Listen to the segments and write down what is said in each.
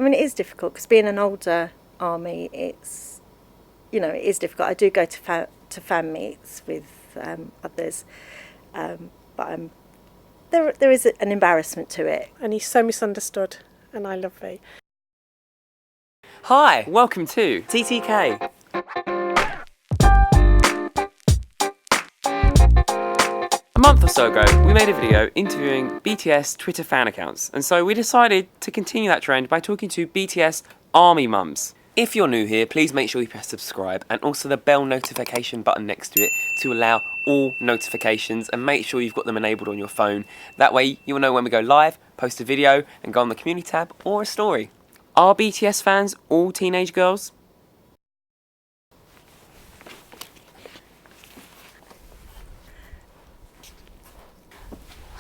mean, it is difficult because being an older ARMY, it's, it is difficult. I do go to fan meets with others, but there is an embarrassment to it. And he's so misunderstood, and I love V. Hi, welcome to TTK. A month or so ago, we made a video interviewing BTS Twitter fan accounts, and so we decided to continue that trend by talking to BTS ARMY mums. If you're new here, please make sure you press subscribe and also the bell notification button next to it to allow all notifications, and make sure you've got them enabled on your phone. That way you'll know when we go live, post a video and go on the community tab or a story. Are BTS fans all teenage girls?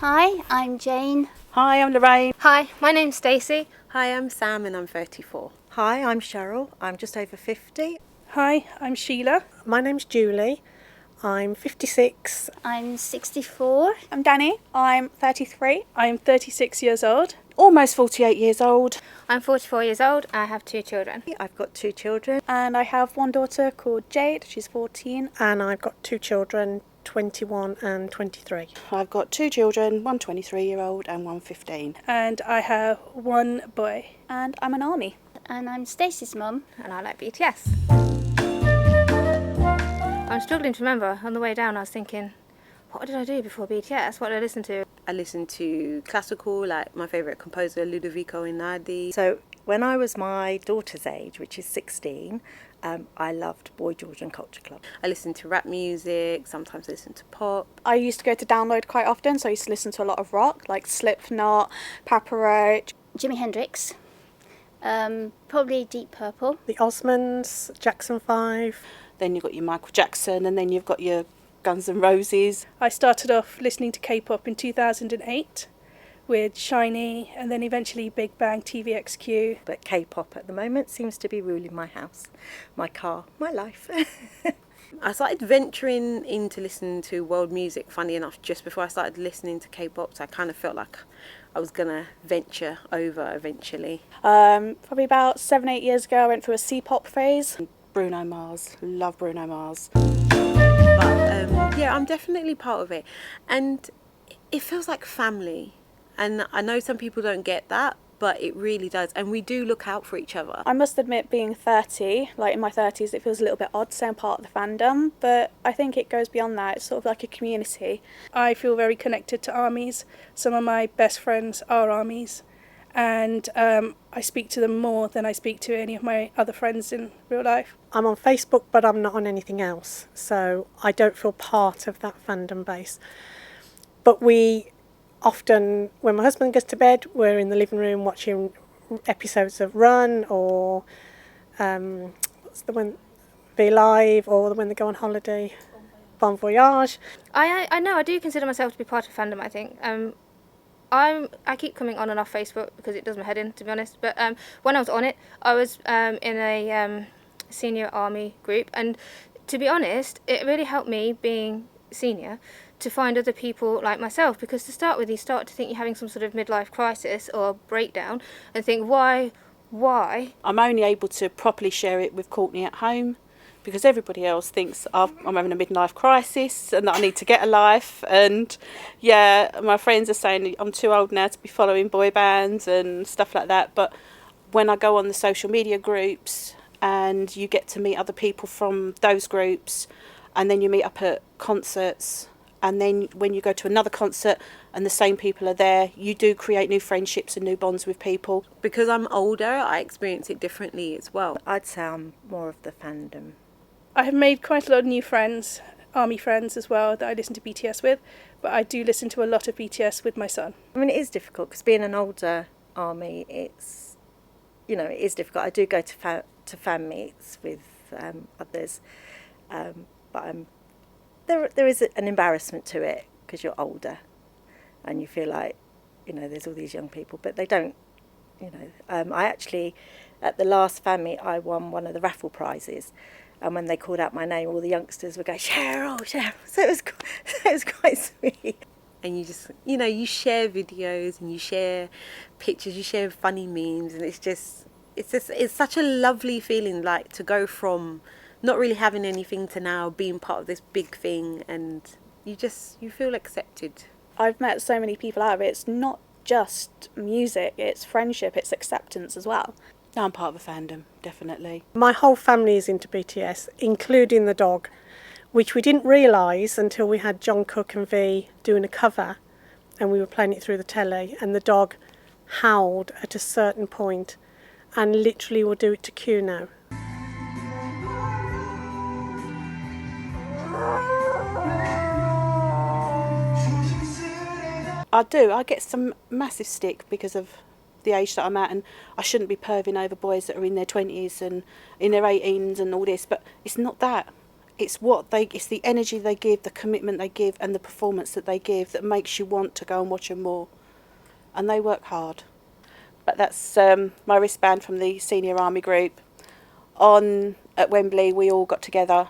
Hi, I'm Jane. Hi, I'm Lorraine. Hi, my name's Stacey. Hi, I'm Sam and I'm 34. Hi, I'm Cheryl. I'm just over 50. Hi, I'm Sheila. My name's Julie. I'm 56. I'm 64. I'm Danny. I'm 33. I'm 36 years old. Almost 48 years old. I'm 44 years old. I have 2 children. I've got 2 children. And I have one daughter called Jade. She's 14. And I've got 2 children, 21 and 23. I've got 2 children, one 23-year-old and one 15. And I have 1 boy. And I'm an ARMY. And I'm Stacey's mum. And I like BTS. I'm struggling to remember. On the way down I was thinking, what did I do before BTS? What did I listen to? I listen to classical, like my favourite composer, Ludovico Einaudi. So when I was my daughter's age, which is 16, I loved Boy George and Culture Club. I listen to rap music, sometimes I listen to pop. I used to go to download quite often, so I used to listen to a lot of rock, like Slipknot, Papa Roach. Jimi Hendrix. Probably Deep Purple. The Osmonds, Jackson 5. Then you've got your Michael Jackson, and then you've got your Guns N' Roses. I started off listening to K-pop in 2008 with Shiny, and then eventually Big Bang, TVXQ. But K-pop at the moment seems to be ruling my house, my car, my life. I started venturing into listening to world music, funny enough, just before I started listening to K-pop. So I kind of felt like I was going to venture over eventually. Probably about 7-8 years ago, I went through a C-pop phase. Bruno Mars. Love Bruno Mars. But yeah, I'm definitely part of it. And it feels like family. And I know some people don't get that, but it really does. And we do look out for each other. I must admit, being 30, like in my 30s, it feels a little bit odd saying part of the fandom, but I think it goes beyond that. It's sort of like a community. I feel very connected to ARMYs. Some of my best friends are ARMYs, and I speak to them more than I speak to any of my other friends in real life. I'm on Facebook, but I'm not on anything else, so I don't feel part of that fandom base. But we often, when my husband goes to bed, we're in the living room watching episodes of Run or what's the one, Be Live, or when they go on holiday, Bon Voyage. I know, I do consider myself to be part of fandom, I think. I keep coming on and off Facebook because it does my head in, to be honest. But when I was on it, I was in a senior ARMY group. And to be honest, it really helped me, being senior, to find other people like myself. Because to start with, you start to think you're having some sort of midlife crisis or breakdown and think, why? I'm only able to properly share it with Courtney at home, because everybody else thinks I'm having a midlife crisis and that I need to get a life. And yeah, my friends are saying I'm too old now to be following boy bands and stuff like that. But when I go on the social media groups and you get to meet other people from those groups, and then you meet up at concerts, and then when you go to another concert and the same people are there, you do create new friendships and new bonds with people. Because I'm older, I experience it differently as well. I'd say I'm more of the fandom. I have made quite a lot of new friends, ARMY friends as well, that I listen to BTS with, but I do listen to a lot of BTS with my son. I mean, it is difficult because being an older ARMY, it's, it is difficult. I do go to fan meets with others, but there is an embarrassment to it because you're older and you feel like, there's all these young people, but they don't, I actually, at the last fan meet, I won one of the raffle prizes. And when they called out my name, all the youngsters would go, Cheryl, Cheryl. So it was quite sweet. And you just, you share videos and you share pictures, you share funny memes, and it's just, it's such a lovely feeling, like to go from not really having anything to now being part of this big thing, and you feel accepted. I've met so many people out of it. It's not just music, it's friendship, it's acceptance as well. I'm part of a fandom, definitely. My whole family is into BTS, including the dog, which we didn't realise until we had John Cook and V doing a cover, and we were playing it through the telly, and the dog howled at a certain point, and literally will do it to Q now. I do. I get some massive stick because of the age that I'm at, and I shouldn't be perving over boys that are in their 20s and in their 18s and all this, but it's not that. It's it's the energy they give, the commitment they give, and the performance that they give that makes you want to go and watch them more. And they work hard. But that's my wristband from the senior army group. At Wembley, we all got together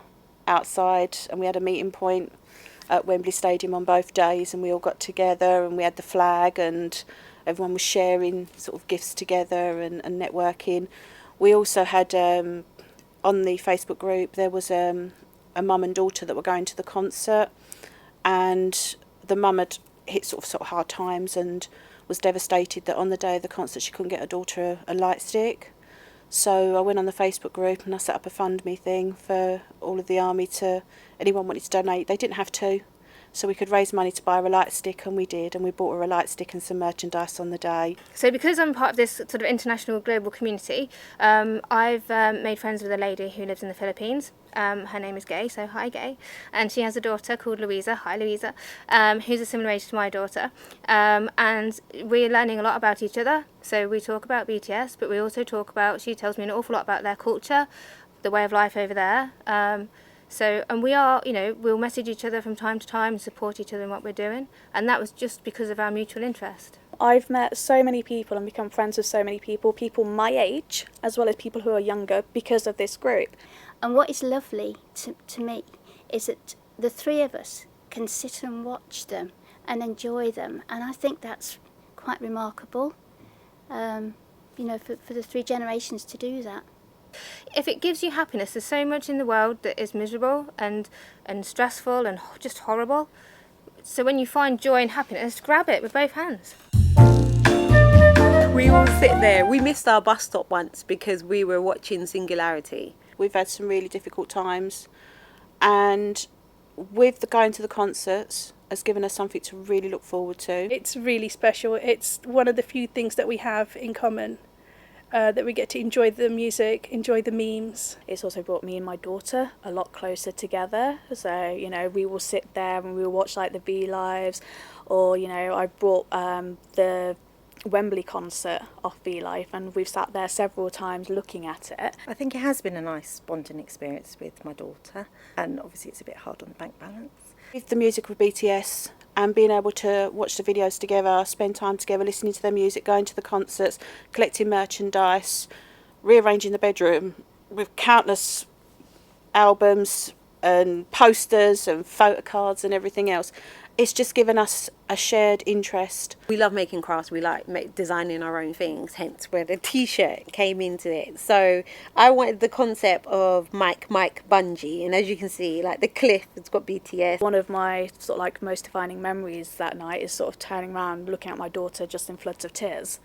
outside and we had a meeting point at Wembley Stadium on both days, and we all got together and we had the flag and everyone was sharing sort of gifts together and networking. We also had, on the Facebook group, there was a mum and daughter that were going to the concert, and the mum had hit sort of hard times and was devastated that on the day of the concert she couldn't get her daughter a light stick. So I went on the Facebook group and I set up a fund me thing for all of the army to, anyone wanted to donate, they didn't have to. So we could raise money to buy her a light stick, and we did, and we bought her a light stick and some merchandise on the day. So because I'm part of this sort of international global community, I've made friends with a lady who lives in the Philippines. Her name is Gay, so hi Gay. And she has a daughter called Louisa, hi Louisa, who's a similar age to my daughter. And we're learning a lot about each other. So we talk about BTS, but we also talk about, she tells me an awful lot about their culture, the way of life over there. And we are, we'll message each other from time to time and support each other in what we're doing. And that was just because of our mutual interest. I've met so many people and become friends with so many people my age, as well as people who are younger, because of this group. And what is lovely to me is that the three of us can sit and watch them and enjoy them. And I think that's quite remarkable, for the three generations to do that. If it gives you happiness, there's so much in the world that is miserable and stressful and just horrible. So when you find joy and happiness, grab it with both hands. We all sit there. We missed our bus stop once because we were watching Singularity. We've had some really difficult times, and with the going to the concerts has given us something to really look forward to. It's really special. It's one of the few things that we have in common. That we get to enjoy the music, enjoy the memes. It's also brought me and my daughter a lot closer together. So, we will sit there and we will watch like the V Lives, or, I brought the Wembley concert off V Live, and we've sat there several times looking at it. I think it has been a nice bonding experience with my daughter, and obviously it's a bit hard on the bank balance. With the music with BTS and being able to watch the videos together, spend time together, listening to their music, going to the concerts, collecting merchandise, rearranging the bedroom with countless albums and posters and photo cards and everything else. It's just given us a shared interest. We love making crafts. We like designing our own things, hence where the T-shirt came into it. So I wanted the concept of Mike Bungee, and as you can see, like the cliff, it's got BTS. One of my most defining memories that night is sort of turning around, looking at my daughter just in floods of tears.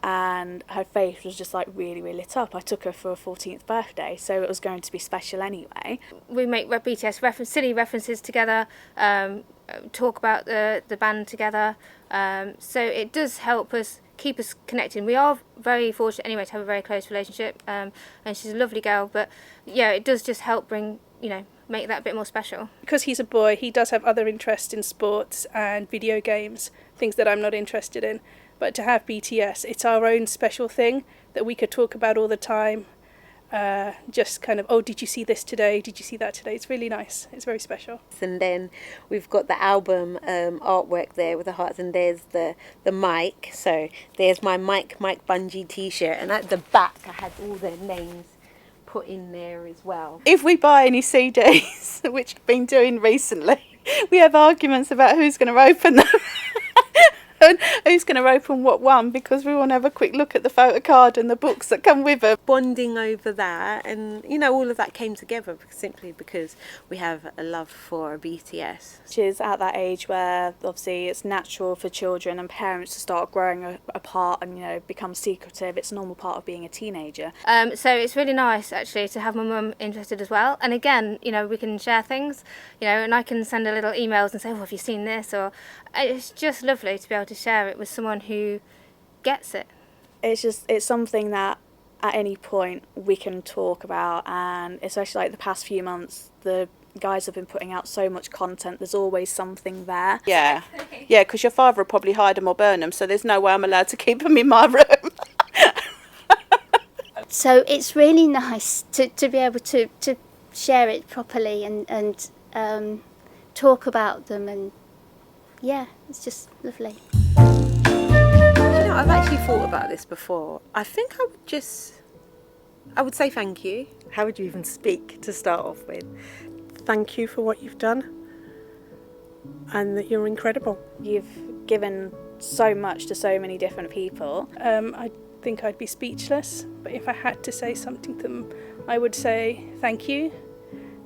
And her face was just really, really lit up. I took her for her 14th birthday, so it was going to be special anyway. We make BTS silly references together, talk about the band together, so it does help us keep us connected. We are very fortunate anyway to have a very close relationship, and she's a lovely girl, but yeah, it does just help bring, make that a bit more special. Because he's a boy, he does have other interests in sports and video games, things that I'm not interested in. But to have BTS, it's our own special thing that we could talk about all the time. Just kind of, did you see this today? Did you see that today? It's really nice. It's very special. And then we've got the album artwork there with the hearts, and there's the mic. So there's my Mike Bungee T-shirt, and at the back I had all their names put in there as well. If we buy any CDs, which I've been doing recently, we have arguments about who's going to open them. and who's going to open what one, because we want to have a quick look at the photo card and the books that come with it. Bonding over that, and all of that came together simply because we have a love for BTS. She's at that age where obviously it's natural for children and parents to start growing apart and become secretive. It's a normal part of being a teenager. So it's really nice actually to have my mum interested as well. And again, we can share things, and I can send her little emails and say, "Oh, have you seen this?" Or it's just lovely to be able to share it with someone who gets it. It's something that at any point we can talk about, and especially like the past few months, the guys have been putting out so much content. There's always something there. Yeah, because your father will probably hide them or burn them, so there's no way I'm allowed to keep them in my room. So it's really nice to be able to share it properly and talk about them, and yeah, it's just lovely. I've actually thought about this before. I think I would say thank you. How would you even speak to start off with? Thank you for what you've done, and that you're incredible. You've given so much to so many different people. I think I'd be speechless, but if I had to say something to them, I would say thank you,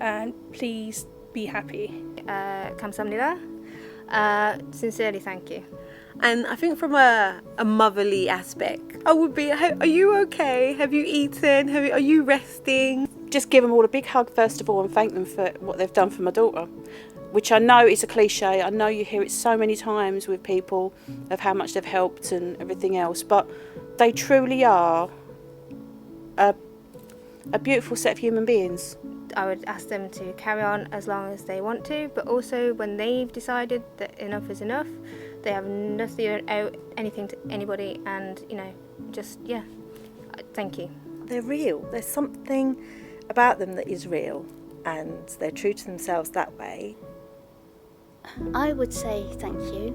and please be happy. 감사합니다. Sincerely, thank you. And I think from a motherly aspect, I would be, are you okay? Have you eaten? Are you resting? Just give them all a big hug first of all and thank them for what they've done for my daughter, which I know is a cliche. I know you hear it so many times with people of how much they've helped and everything else, but they truly are a beautiful set of human beings. I would ask them to carry on as long as they want to, but also when they've decided that enough is enough, they have nothing to owe anything to anybody, and thank you. They're real. There's something about them that is real, and they're true to themselves that way. I would say thank you,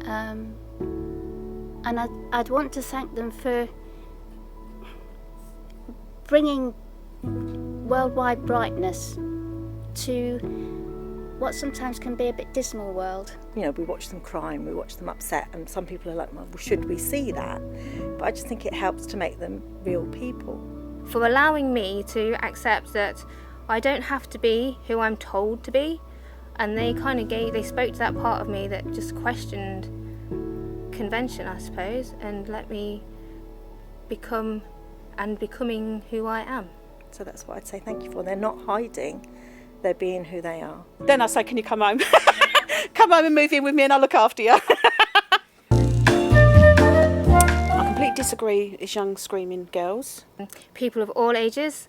and I'd want to thank them for bringing worldwide brightness to what sometimes can be a bit dismal world. We watch them crying, we watch them upset, and some people are like, well, should we see that? But I just think it helps to make them real people. For allowing me to accept that I don't have to be who I'm told to be, and they spoke to that part of me that just questioned convention, I suppose, and let me becoming who I am. So that's what I'd say thank you for. They're not hiding, they're being who they are. Then I say, can you come home? Come home and move in with me and I'll look after you. I completely disagree as young screaming girls. People of all ages,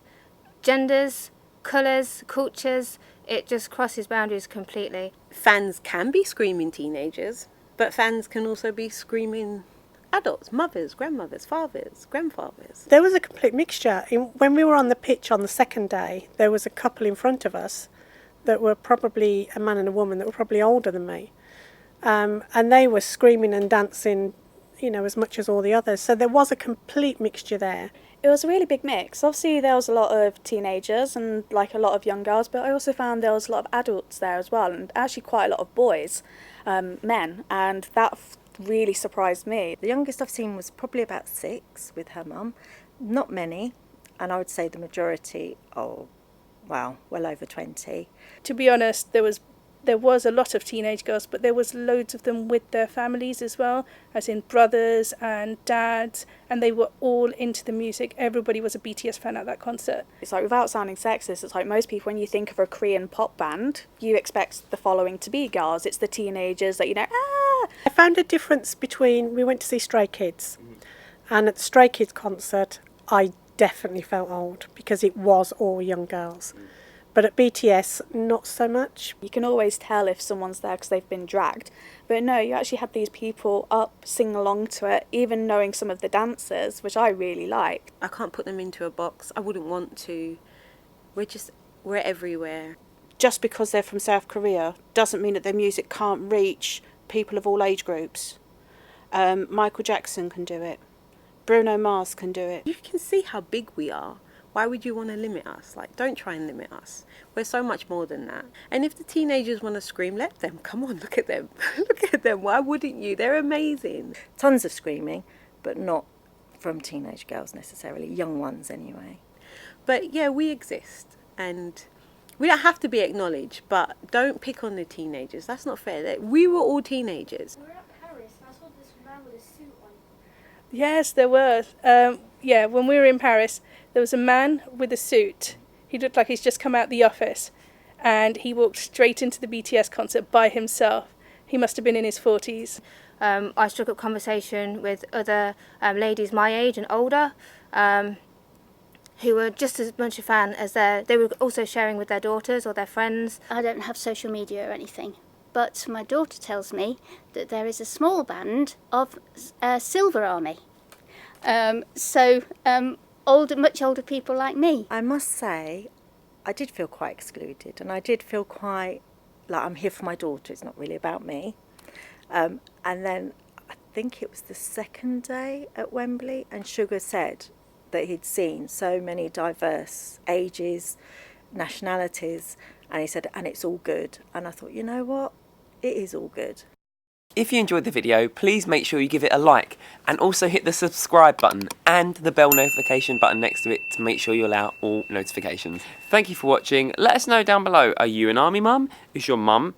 genders, colours, cultures, it just crosses boundaries completely. Fans can be screaming teenagers, but fans can also be screaming adults, mothers, grandmothers, fathers, grandfathers. There was a complete mixture. When we were on the pitch on the second day, there was a couple in front of us that were probably a man and a woman that were probably older than me. And they were screaming and dancing, as much as all the others. So there was a complete mixture there. It was a really big mix. Obviously there was a lot of teenagers and like a lot of young girls, but I also found there was a lot of adults there as well, and actually quite a lot of boys, men, and that really surprised me. The youngest I've seen was probably about 6 with her mum. Not many, and I would say the majority are, well over 20. To be honest, there was a lot of teenage girls, but there was loads of them with their families as well, as in brothers and dads, and they were all into the music. Everybody was a BTS fan at that concert. It's like, without sounding sexist, it's like most people, when you think of a Korean pop band, you expect the following to be girls. It's the teenagers that, I found a difference we went to see Stray Kids, and at the Stray Kids concert, I definitely felt old, because it was all young girls. But at BTS, not so much. You can always tell if someone's there because they've been dragged. But no, you actually had these people up, singing along to it, even knowing some of the dancers, which I really liked. I can't put them into a box. I wouldn't want to. We're everywhere. Just because they're from South Korea doesn't mean that their music can't reach people of all age groups. Michael Jackson can do it. Bruno Mars can do it. You can see how big we are. Why would you want to limit us? Like, don't try and limit us. We're so much more than that. And if the teenagers want to scream, let them. Come on, look at them. Look at them. Why wouldn't you? They're amazing. Tons of screaming, but not from teenage girls necessarily, young ones anyway. But yeah, we exist, and we don't have to be acknowledged, but don't pick on the teenagers. That's not fair. We were all teenagers. We were at Paris, and I saw this man with a suit on. Yes, there were. Yeah, when we were in Paris, there was a man with a suit. He looked like he's just come out the office, and he walked straight into the BTS concert by himself. He must have been in his 40s. I struck up conversation with other ladies my age and older, who were just as much a fan as they were also sharing with their daughters or their friends. I don't have social media or anything, but my daughter tells me that there is a small band of Silver Army. Much older people like me. I must say, I did feel quite excluded, and I did feel quite like I'm here for my daughter, it's not really about me. And then I think it was the second day at Wembley, and Sugar said that he'd seen so many diverse ages, nationalities, and he said, and it's all good. And I thought, you know what? It is all good. If you enjoyed the video, please make sure you give it a like and also hit the subscribe button and the bell notification button next to it to make sure you allow all notifications. Thank you for watching. Let us know down below. Are you an army mum? Is your mum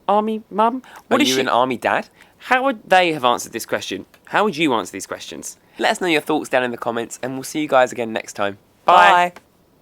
army mum? Are you an army dad? How would they have answered this question? How would you answer these questions? Let us know your thoughts down in the comments, and we'll see you guys again next time. Bye.